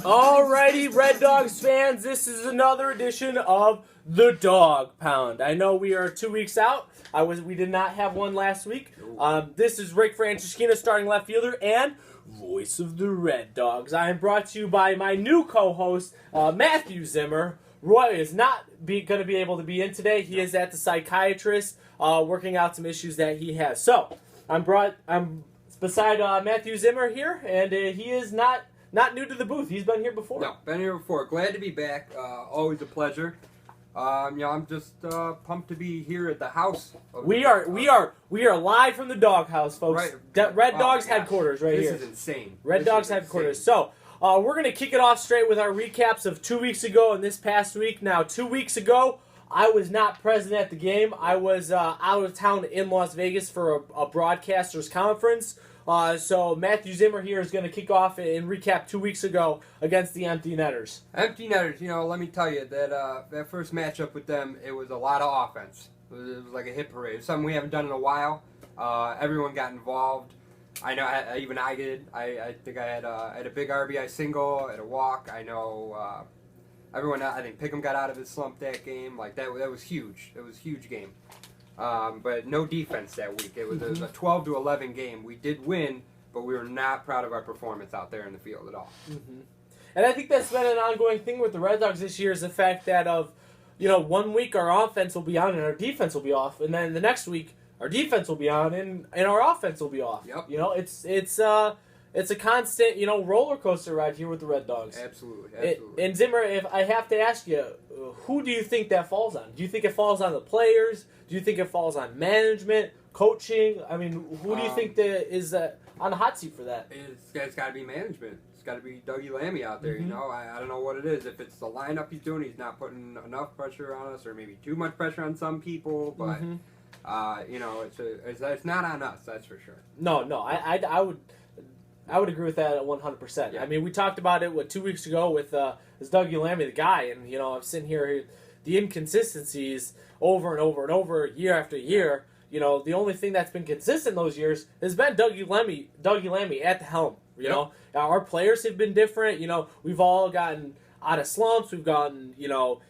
Alrighty, Red Dogs fans, this is another edition of the Dog Pound. I know we are 2 weeks out. We did not have one last week. This is Rick Franceschino, starting left fielder and voice of the Red Dogs. I am brought to you by my new co-host, Matthew Zimmer. Roy is not going to be able to be in today. He is at the psychiatrist working out some issues that he has. So I'm beside Matthew Zimmer here, and he is not new to the booth. He's been here before. No, been here before. Glad to be back. Always a pleasure. I'm just pumped to be here at the house. We are live from the doghouse, folks. Right. Red Dogs headquarters right here. This is insane. Red Dogs headquarters. So we're gonna kick it off straight with our recaps of 2 weeks ago and this past week. Now, 2 weeks ago, I was not present at the game. I was out of town in Las Vegas for a broadcasters conference. So Matthew Zimmer here is going to kick off and recap 2 weeks ago against the Empty Netters. Empty Netters, let me tell you that that first matchup with them, it was a lot of offense. It was like a hit parade. It's something we haven't done in a while. Everyone got involved. I know, even I did. I think I had a big RBI single, at a walk. I know everyone. I think Pick'em got out of his slump that game. Like that was huge. It was a huge game. But no defense that week. It was a 12-11 game. We did win, but we were not proud of our performance out there in the field at all. Mm-hmm. And I think that's been an ongoing thing with the Red Dogs this year is the fact that 1 week our offense will be on and our defense will be off, and then the next week our defense will be on and our offense will be off. Yep. It's a constant roller coaster ride here with the Red Dogs. Absolutely. And Zimmer, if I have to ask you, who do you think that falls on? Do you think it falls on the players? Do you think it falls on management, coaching? I mean, who do you think is on the hot seat for that? It's got to be management. It's got to be Dougie Lammy out there. Mm-hmm. I don't know what it is. If it's the lineup he's doing, he's not putting enough pressure on us, or maybe too much pressure on some people. But it's not on us. That's for sure. No, I would agree with that at 100%. Yeah. I mean, we talked about it 2 weeks ago with this Dougie Lammy, the guy, and I'm sitting here, the inconsistencies over and over and over, year after year. The only thing that's been consistent those years has been Dougie Lammy at the helm. Now, our players have been different. We've all gotten out of slumps. We've gotten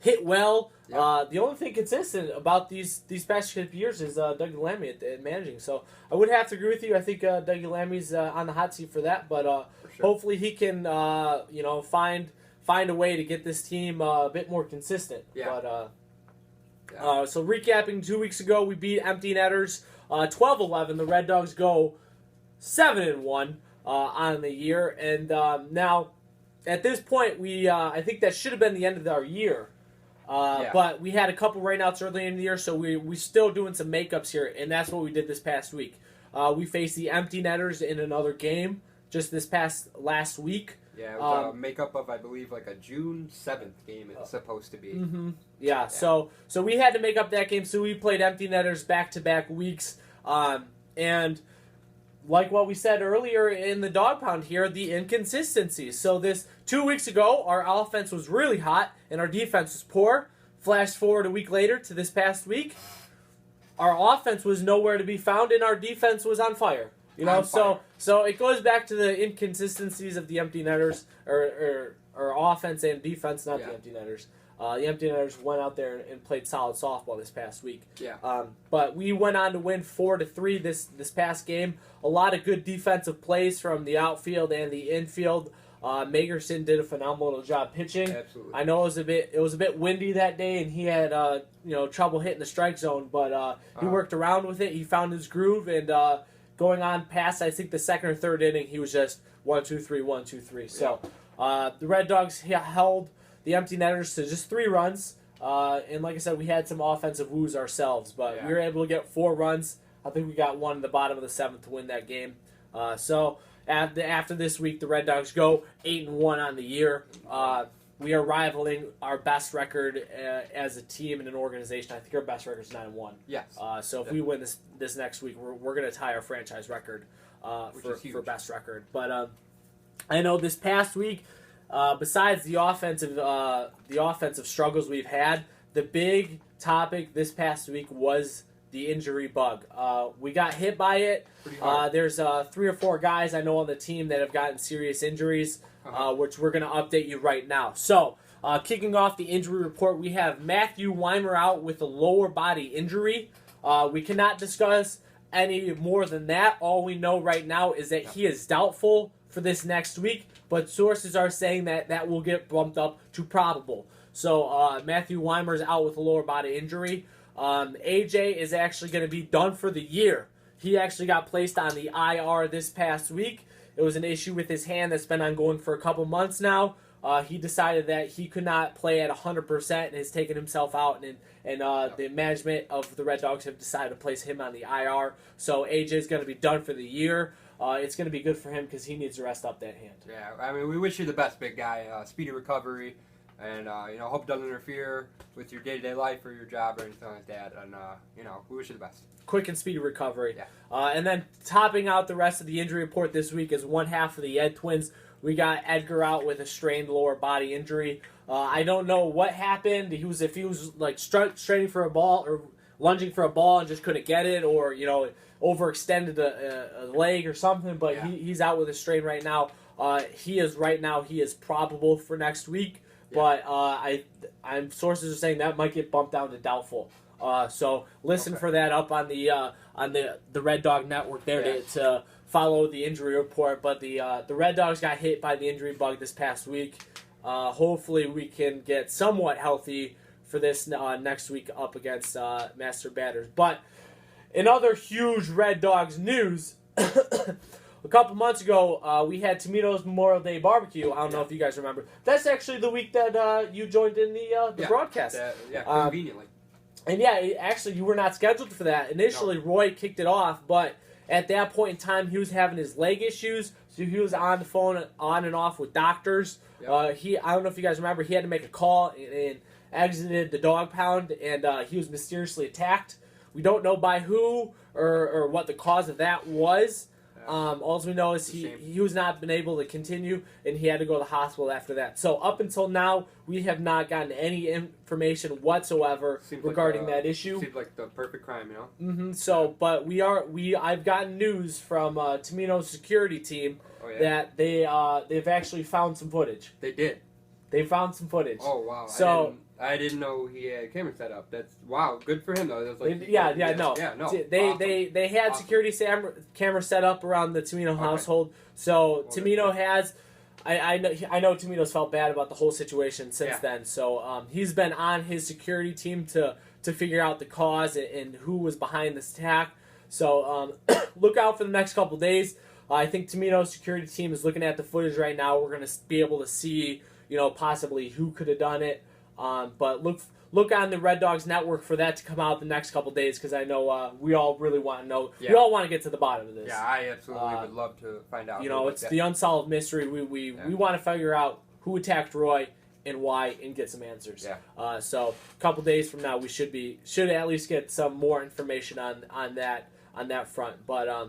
hit well. Yep. The only thing consistent about these past couple years is Dougie Lammy at managing. So I would have to agree with you. I think Dougie Lammy's on the hot seat for that. But for sure. Hopefully he can find a way to get this team a bit more consistent. Yeah. But so recapping 2 weeks ago, we beat Empty Netters 12-11. The Red Dogs go 7-1 on the year, and now at this point I think that should have been the end of our year. But we had a couple rainouts early in the year, so we still doing some makeups here, and that's what we did this past week. We faced the Empty Netters in another game just this past last week. Yeah, it was a makeup of, I believe, like a June 7th game it's supposed to be. Mm-hmm. Yeah, so we had to make up that game, so we played Empty Netters back-to-back weeks. And like what we said earlier in the Dog Pound here, the inconsistencies. So this 2 weeks ago, our offense was really hot, and our defense was poor. Flash forward a week later to this past week, our offense was nowhere to be found, and our defense was on fire. So it goes back to the inconsistencies of the Empty Netters, or offense and defense, not the Empty Netters. The Empty Netters went out there and played solid softball this past week. Yeah. But we went on to win 4-3 this past game. A lot of good defensive plays from the outfield and the infield. Magerson did a phenomenal job pitching. Absolutely. I know it was a bit windy that day, and he had trouble hitting the strike zone, but he worked around with it. He found his groove, and going on past, I think, the second or third inning, he was just 1-2-3, 1-2-3. So the Red Dogs held the Empty Netters to just 3 runs. And like I said, we had some offensive woos ourselves, but we were able to get 4 runs. I think we got 1 in the bottom of the 7th to win that game. So after this week, the Red Dogs go 8-1 on the year. We are rivaling our best record as a team and an organization. I think our best record is 9-1. Yes. So if we win this next week, we're going to tie our franchise record for best record. But I know this past week, besides the offensive struggles we've had, the big topic this past week was the injury bug. We got hit by it. There's 3 or 4 guys I know on the team that have gotten serious injuries, which we're going to update you right now. So, kicking off the injury report, we have Matthew Weimer out with a lower body injury. We cannot discuss any more than that. All we know right now is that he is doubtful for this next week, but sources are saying that will get bumped up to probable. So, Matthew Weimer is out with a lower body injury. AJ is actually going to be done for the year. He actually got placed on the IR this past week. It was an issue with his hand that's been ongoing for a couple months now. He decided that he could not play at 100% and has taken himself out, and the management of the Red Dogs have decided to place him on the IR. So AJ is going to be done for the year. It's going to be good for him because he needs to rest up that hand. Yeah, I mean, we wish you the best, big guy. Speedy recovery. And, hope it doesn't interfere with your day-to-day life or your job or anything like that. And, we wish you the best. Quick and speedy recovery. Yeah. And then topping out the rest of the injury report this week is one half of the Ed twins. We got Edgar out with a strained lower body injury. I don't know what happened. If he was like straining for a ball or lunging for a ball and just couldn't get it, or, overextended a leg or something, but he's out with a strain right now. He is probable for next week. Yeah. But sources are saying that might get bumped down to doubtful. So listen for that up on the Red Dog Network there to follow the injury report. But the Red Dogs got hit by the injury bug this past week. Hopefully we can get somewhat healthy for this next week up against Master Batters. But in other huge Red Dogs news. A couple months ago, we had Tomito's Memorial Day Barbecue. I don't know if you guys remember. That's actually the week that you joined in the broadcast. Conveniently. And actually, you were not scheduled for that. Initially, Roy kicked it off, but at that point in time, he was having his leg issues, so he was on the phone on and off with doctors. Yep. I don't know if you guys remember, he had to make a call and exited the dog pound, and he was mysteriously attacked. We don't know by who or what the cause of that was. All we know is he was not been able to continue, and he had to go to the hospital after that. So up until now, we have not gotten any information whatsoever regarding that issue. Seems like the perfect crime, Mm-hmm. So, but I've gotten news from Tomino's security team that they've actually found some footage. They did. They found some footage. Oh wow! So I didn't know he had a camera set up. That's wow, good for him though. That's like, They had security camera set up around the Tomino household. So Tomino has. I know Tomino's felt bad about the whole situation since then. So he's been on his security team to figure out the cause and who was behind this attack. So look out for the next couple days. I think Tomino's security team is looking at the footage right now. We're going to be able to see, possibly who could have done it. But look on the Red Dogs Network for that to come out the next couple days, because I know we all really want to know. Yeah. We all want to get to the bottom of this. Yeah, I absolutely would love to find out. It's the unsolved mystery. We want to figure out who attacked Roy and why, and get some answers. Yeah. So a couple days from now, we should at least get some more information on that front. But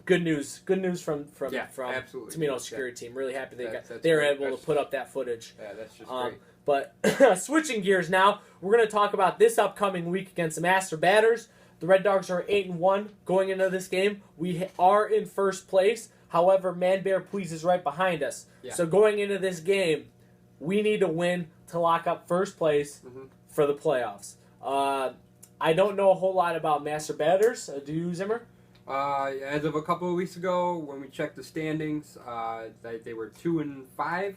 good news from Tomino's security team. Really happy they were able to put up that footage. Yeah, that's just great. But switching gears now, we're going to talk about this upcoming week against the Master Batters. The Red Dogs are 8-1 going into this game. We are in first place. However, Man Bear Please is right behind us. Yeah. So going into this game, we need to win to lock up first place for the playoffs. I don't know a whole lot about Master Batters. Do you, Zimmer? As of a couple of weeks ago, when we checked the standings, they were 2-5.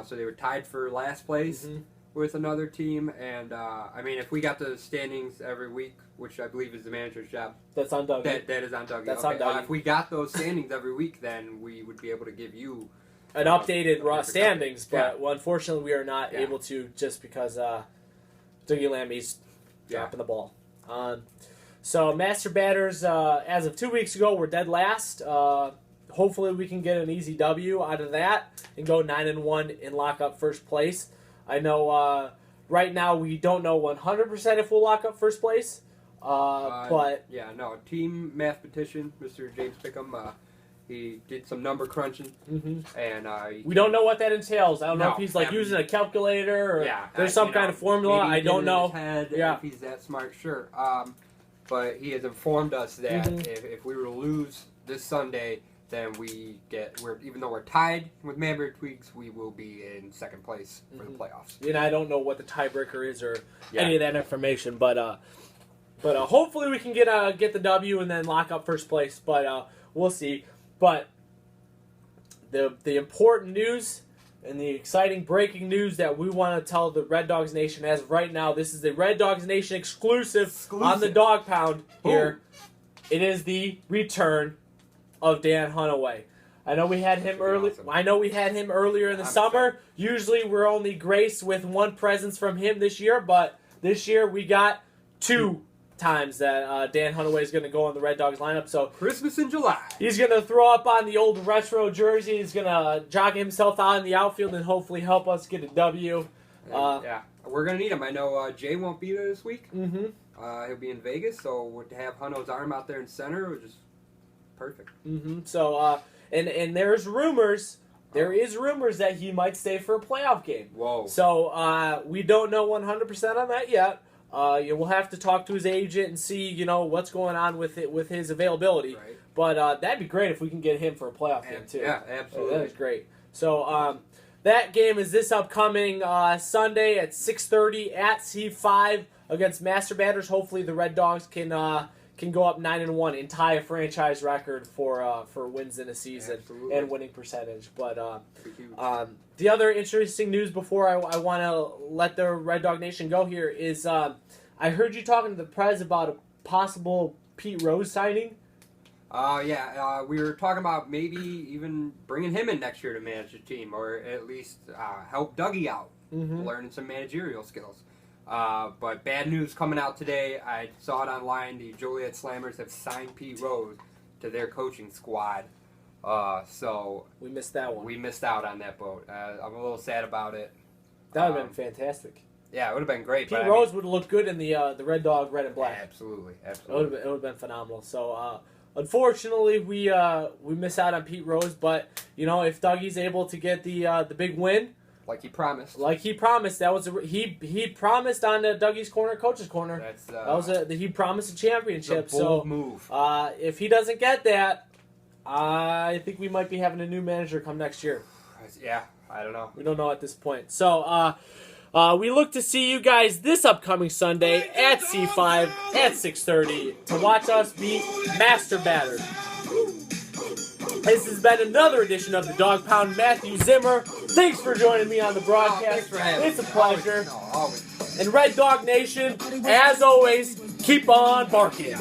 So they were tied for last place with another team. And, if we got the standings every week, which I believe is the manager's job. That's on Doug. That is on Doug. That's on Doug. If we got those standings every week, then we would be able to give you an updated raw standings. But unfortunately, we are not able to, just because Dougie Lammy's dropping the ball. So Master Batters, as of 2 weeks ago, we're dead last. Hopefully we can get an easy W out of that and go 9-1 and lock up first place. I know right now we don't know 100% if we'll lock up first place, but team mathematician Mr. James Pickham, he did some number crunching, and we don't know what that entails. I don't know if he's using a calculator or there's some kind of formula. I don't know. If he's that smart, sure. but he has informed us that Mm-hmm. if we were to lose this Sunday, then even though we're tied with Maverick Tweaks, we will be in second place for the playoffs. And I don't know what the tiebreaker is or any of that information, but hopefully we can get the W and then lock up first place. But we'll see. But the important news and the exciting breaking news that we want to tell the Red Dogs Nation as of right now, this is the Red Dogs Nation exclusive. On the Dog Pound here. It is the return of Dan Hunaway. I know we had him early. Awesome. I know we had him earlier in the summer. Excited. Usually we're only graced with one presence from him this year, but this year we got 2 times that Dan Hunaway is going to go on the Red Dogs lineup. So Christmas in July. he's going to throw up on the old retro jersey. He's going to jog himself out in the outfield and hopefully help us get a W. Yeah, we're going to need him. I know Jay won't be there this week. Mm-hmm. He'll be in Vegas, so to have Huno's arm out there in center was just perfect. Mm-hmm. So, and there's rumors. There is rumors that he might stay for a playoff game. Whoa. So we don't know 100% on that yet. We'll have to talk to his agent and see, what's going on with his availability. Right. But that'd be great if we can get him for a playoff game too. Yeah, absolutely. That is great. So that game is this upcoming Sunday at 6:30 at C5 against Master Batters. Hopefully the Red Dogs can go up 9-1 and tie a franchise record for wins in a season. Absolutely. And winning percentage. But the other interesting news before I want to let the Red Dog Nation go here is I heard you talking to the Prez about a possible Pete Rose signing. We were talking about maybe even bringing him in next year to manage the team, or at least help Dougie out, learning some managerial skills. But bad news coming out today. I saw it online. The Joliet Slammers have signed Pete Rose to their coaching squad. So we missed that one. We missed out on that boat. I'm a little sad about it. That would have been fantastic. Yeah, it would have been great. Pete Rose would have looked good in the Red Dog red and black. Absolutely. It would have been phenomenal. So unfortunately, we miss out on Pete Rose. But if Dougie's able to get the big win, like he promised, that was he promised on the Dougie's Corner, Coach's Corner. He promised a championship. The bold move. If he doesn't get that, I think we might be having a new manager come next year. Yeah, I don't know. We don't know at this point. So we look to see you guys this upcoming Sunday at C5 at 6:30 to watch us beat Master Batter. This has been another edition of the Dog Pound. Matthew Zimmer, thanks for joining me on the broadcast. It's a pleasure. Always. And Red Dog Nation, as always, keep on barking.